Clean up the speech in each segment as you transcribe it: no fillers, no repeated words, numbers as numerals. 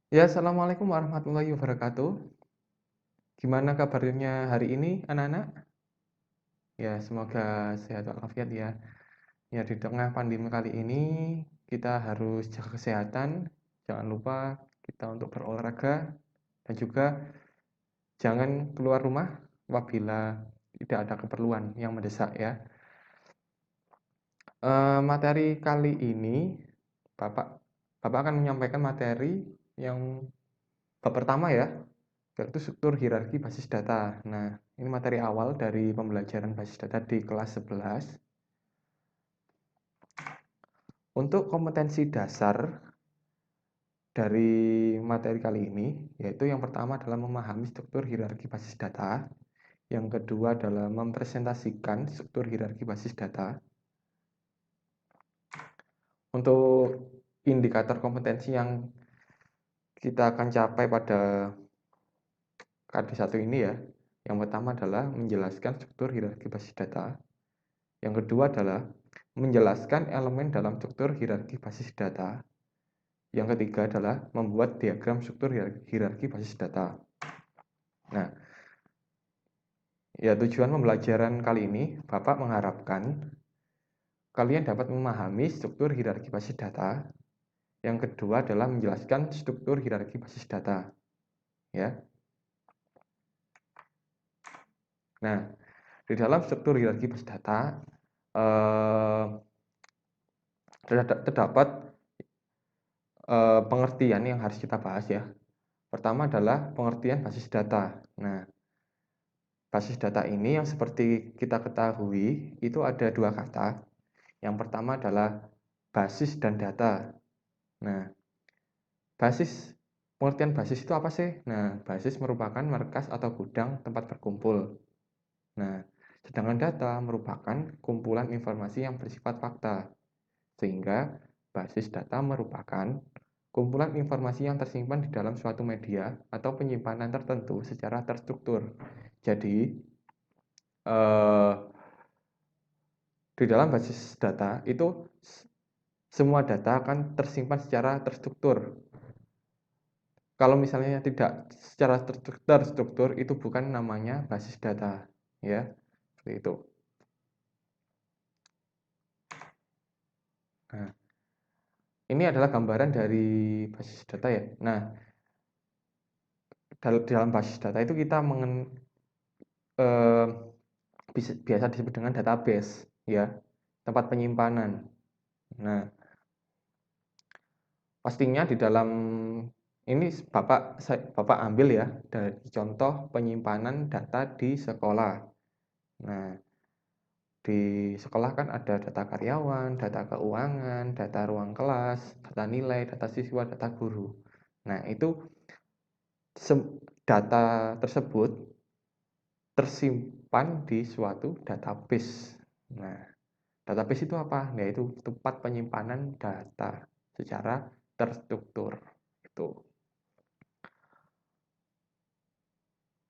Ya, assalamualaikum warahmatullahi wabarakatuh. Gimana kabarnya hari ini, anak-anak? Ya, semoga sehat walafiat ya. Ya, di tengah pandemi kali ini kita harus jaga kesehatan. Jangan lupa kita untuk berolahraga dan juga jangan keluar rumah apabila tidak ada keperluan yang mendesak ya. Materi kali ini Bapak Bapak akan menyampaikan materi yang bab pertama ya, yaitu struktur hierarki basis data. Nah, ini materi awal dari pembelajaran basis data di kelas 11. Untuk kompetensi dasar dari materi kali ini, yaitu yang pertama adalah memahami struktur hierarki basis data, yang kedua adalah mempresentasikan struktur hierarki basis data. Untuk indikator kompetensi yang kita akan capai pada KD1 ini ya, yang pertama adalah menjelaskan struktur hierarki basis data. Yang kedua adalah menjelaskan elemen dalam struktur hierarki basis data. Yang ketiga adalah membuat diagram struktur hierarki basis data. Nah, ya tujuan pembelajaran kali ini, Bapak mengharapkan kalian dapat memahami struktur hierarki basis data. Yang kedua adalah menjelaskan struktur hierarki basis data. Ya. Nah, di dalam struktur hierarki basis data terdapat pengertian yang harus kita bahas ya. Pertama adalah pengertian basis data. Nah, basis data ini yang seperti kita ketahui itu ada dua kata. Yang pertama adalah basis dan data. Nah, pengertian basis itu apa sih? Nah, basis merupakan markas atau gudang tempat berkumpul. Nah, sedangkan data merupakan kumpulan informasi yang bersifat fakta. Sehingga basis data merupakan kumpulan informasi yang tersimpan di dalam suatu media atau penyimpanan tertentu secara terstruktur. Jadi, di dalam basis data itu semua data akan tersimpan secara terstruktur. Kalau misalnya tidak secara terstruktur itu bukan namanya basis data, ya. Seperti itu. Nah, ini adalah gambaran dari basis data ya. Nah, dalam basis data itu kita eh, biasa disebut dengan database, ya, tempat penyimpanan. Nah, pastinya di dalam ini Bapak ambil ya dari contoh penyimpanan data di sekolah. Nah, di sekolah kan ada data karyawan, data keuangan, data ruang kelas, data nilai, data siswa, data guru. Nah, itu data tersebut tersimpan di suatu database. Nah, database itu apa? Yaitu tempat penyimpanan data secara terstruktur. Itu.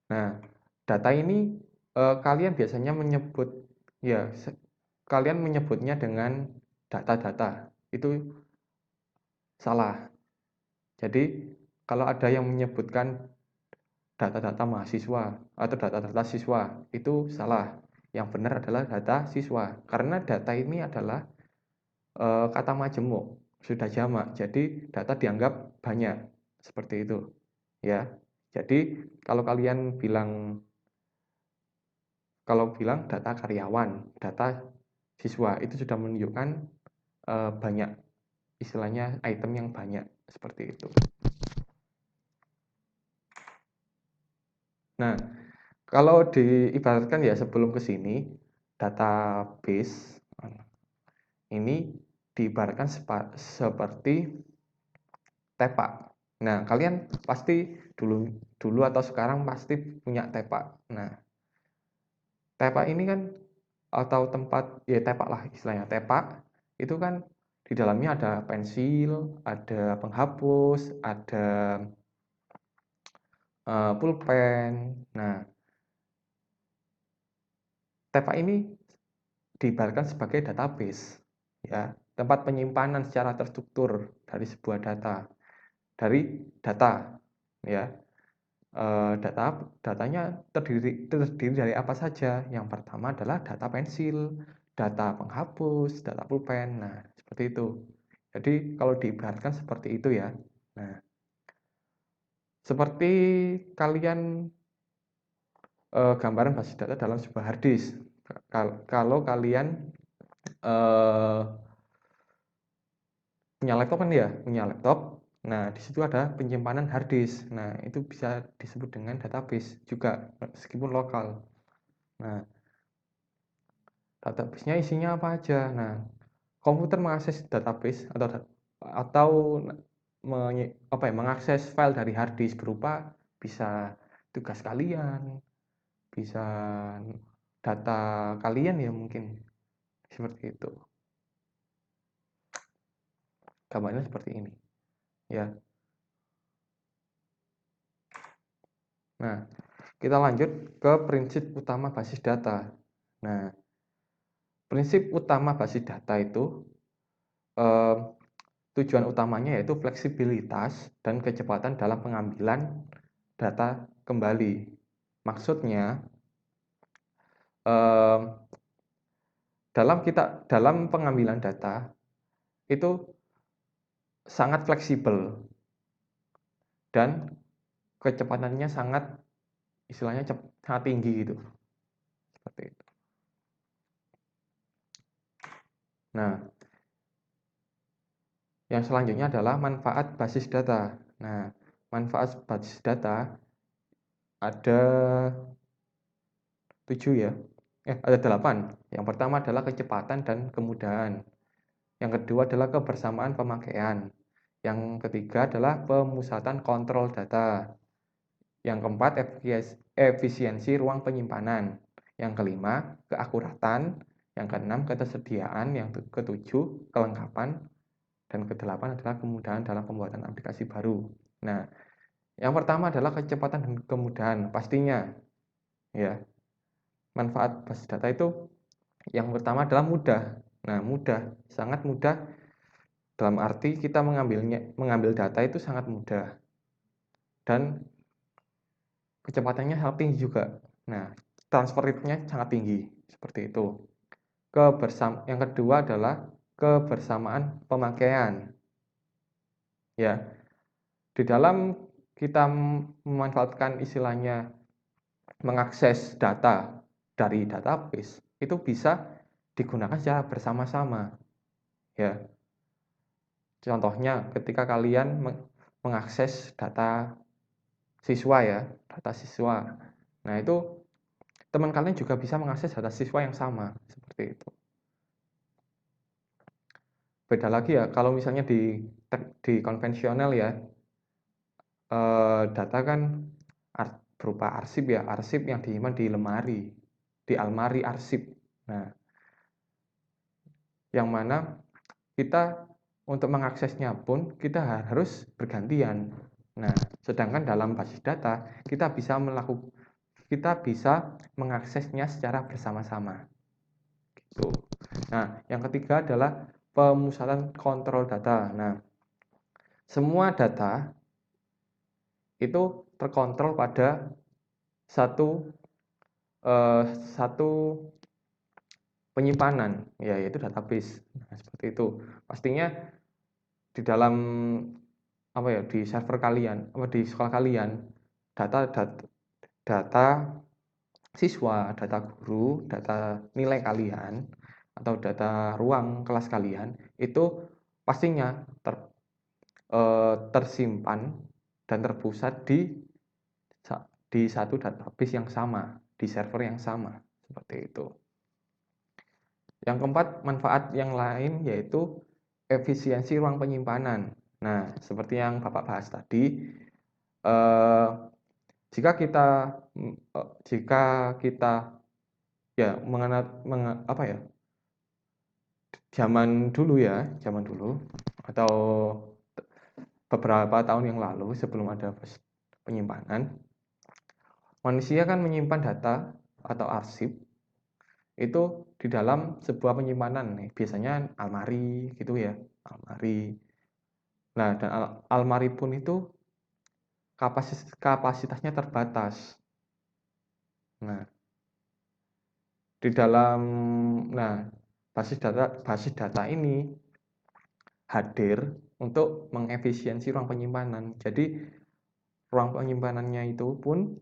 Nah, data ini kalian biasanya ya kalian menyebutnya dengan data-data. Itu salah. Jadi, kalau ada yang menyebutkan data-data mahasiswa atau data-data siswa, itu salah. Yang benar adalah data siswa. Karena data ini adalah kata majemuk, sudah jamak. Jadi data dianggap banyak seperti itu, ya. Jadi kalau bilang data karyawan, data siswa itu sudah menunjukkan banyak, istilahnya item yang banyak seperti itu. Nah, kalau diibaratkan ya sebelum ke sini, database ini diibaratkan seperti tepak. Nah, kalian pasti dulu atau sekarang pasti punya tepak. Nah, tepak ini kan atau tempat ya tepak lah istilahnya. Tepak itu kan di dalamnya ada pensil, ada penghapus, ada pulpen. Nah, tepak ini diibaratkan sebagai database, ya, tempat penyimpanan secara terstruktur dari sebuah data. dari data, ya. Datanya terdiri dari apa saja? Yang pertama adalah data pensil, data penghapus, data pulpen. Nah, seperti itu. Jadi kalau diibaratkan seperti itu ya. Nah, seperti kalian gambaran basis data dalam sebuah hard disk. Kalau kalian punya laptop kan ya, punya laptop. Nah, di situ ada penyimpanan hard disk. Nah, itu bisa disebut dengan database juga, meskipun lokal. Nah, database-nya isinya apa aja? Nah, komputer mengakses database atau mengakses file dari hard disk berupa bisa tugas kalian, bisa data kalian ya mungkin seperti itu. Gambarnya seperti ini, ya. Nah, kita lanjut ke prinsip utama basis data. Nah, prinsip utama basis data itu eh, tujuan utamanya yaitu fleksibilitas dan kecepatan dalam pengambilan data kembali. Maksudnya eh, dalam pengambilan data itu sangat fleksibel dan kecepatannya istilahnya sangat tinggi gitu. Seperti itu. Nah, yang selanjutnya adalah manfaat basis data. Nah, manfaat basis data ada 7 ya. Ada 8. Yang pertama adalah kecepatan dan kemudahan. Yang kedua adalah kebersamaan pemakaian. Yang ketiga adalah pemusatan kontrol data. Yang keempat, efisiensi ruang penyimpanan. Yang kelima, keakuratan. Yang keenam, ketersediaan. Yang ketujuh, kelengkapan. Dan kedelapan adalah kemudahan dalam pembuatan aplikasi baru. Nah, yang pertama adalah kecepatan dan kemudahan. Pastinya, ya, manfaat basis data itu yang pertama adalah mudah. Nah, mudah, sangat mudah dalam arti kita mengambil data itu sangat mudah. Dan kecepatannya sangat tinggi juga. Nah, transfer rate-nya sangat tinggi, seperti itu. Yang kedua adalah kebersamaan pemakaian. Ya, di dalam kita memanfaatkan istilahnya mengakses data dari database, itu bisa digunakan secara bersama-sama. Ya, contohnya ketika kalian mengakses data siswa ya, data siswa. Nah, itu teman kalian juga bisa mengakses data siswa yang sama, seperti itu. Beda lagi ya, kalau misalnya di konvensional ya, data kan berupa arsip ya, arsip yang disimpan di almari arsip. Nah, yang mana kita untuk mengaksesnya pun kita harus bergantian. Nah, sedangkan dalam basis data kita bisa mengaksesnya secara bersama-sama. Gitu. Nah, yang ketiga adalah pemusatan kontrol data. Nah, semua data itu terkontrol pada satu penyimpanan, yaitu database. Nah, seperti itu. Pastinya di dalam di server kalian, di sekolah kalian, data siswa, data guru, data nilai kalian, atau data ruang kelas kalian itu pastinya tersimpan dan terpusat di satu database yang sama, di server yang sama, seperti itu. Yang keempat, manfaat yang lain yaitu efisiensi ruang penyimpanan. Nah, seperti yang Bapak bahas tadi, jika kita ya zaman dulu atau beberapa tahun yang lalu sebelum ada penyimpanan, manusia kan menyimpan data atau arsip itu di dalam sebuah penyimpanan nih, biasanya almari gitu ya, almari. Nah, dan almari pun itu kapasitasnya terbatas. Nah, di dalam nah basis data ini hadir untuk mengefisiensi ruang penyimpanan. Jadi ruang penyimpanannya itu pun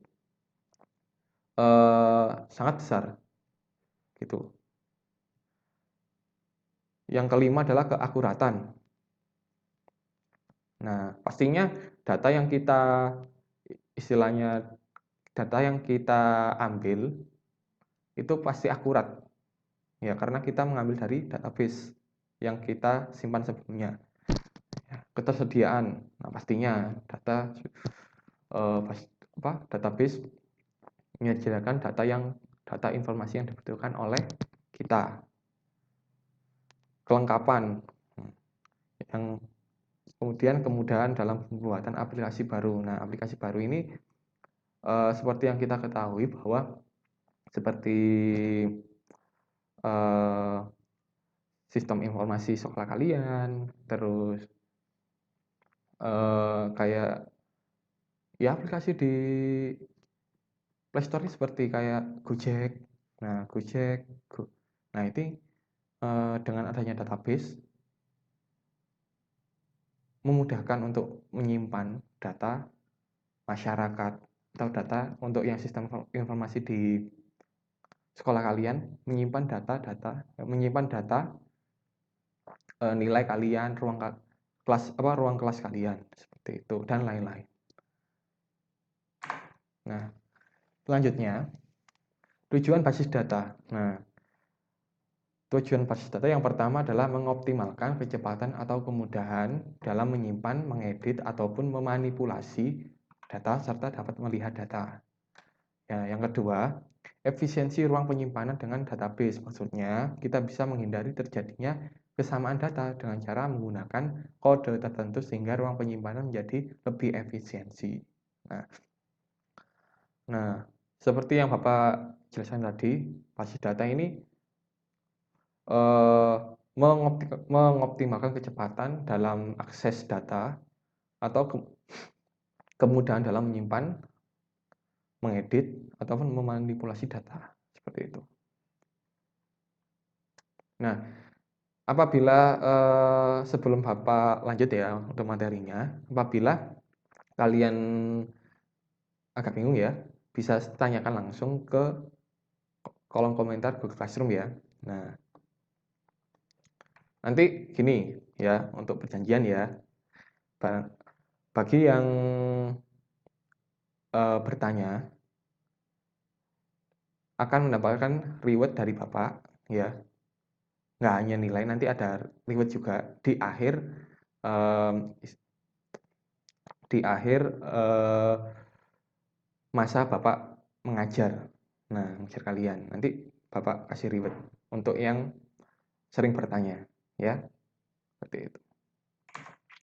sangat besar gitu. Yang kelima adalah keakuratan. Nah, pastinya data yang kita istilahnya data yang kita ambil itu pasti akurat. Ya, karena kita mengambil dari database yang kita simpan sebelumnya. Ya, ketersediaan. Nah, pastinya database menyediakan data informasi yang dibutuhkan oleh kita. Kelengkapan. Yang kemudian kemudahan dalam pembuatan aplikasi baru. Nah, aplikasi baru ini seperti yang kita ketahui bahwa seperti eh, sistem informasi sekolah kalian, terus kayak ya aplikasi di Play Store ini seperti kayak Gojek. Nah, Gojek, nah itu dengan adanya database memudahkan untuk menyimpan data masyarakat atau data untuk yang sistem informasi di sekolah kalian menyimpan data nilai kalian, ruang kelas kalian seperti itu dan lain-lain. Nah, selanjutnya tujuan basis data. Nah, tujuan basis data yang pertama adalah mengoptimalkan kecepatan atau kemudahan dalam menyimpan, mengedit ataupun memanipulasi data serta dapat melihat data. Ya, yang kedua, efisiensi ruang penyimpanan dengan database. Maksudnya, kita bisa menghindari terjadinya kesamaan data dengan cara menggunakan kode tertentu sehingga ruang penyimpanan menjadi lebih efisiensi. Nah, seperti yang Bapak jelaskan tadi, basis data ini mengoptimalkan kecepatan dalam akses data atau kemudahan dalam menyimpan, mengedit, ataupun memanipulasi data. Seperti itu. Nah, apabila sebelum Bapak lanjut ya untuk materinya, apabila kalian agak bingung ya, bisa tanyakan langsung ke kolom komentar Google Classroom ya. Nah, nanti gini ya untuk perjanjian ya, bagi yang bertanya akan mendapatkan reward dari Bapak ya. Nggak hanya nilai, nanti ada reward juga di akhir masa Bapak mengajar. Nah, mengajar kalian. Nanti Bapak kasih reward untuk yang sering bertanya, ya. Seperti itu.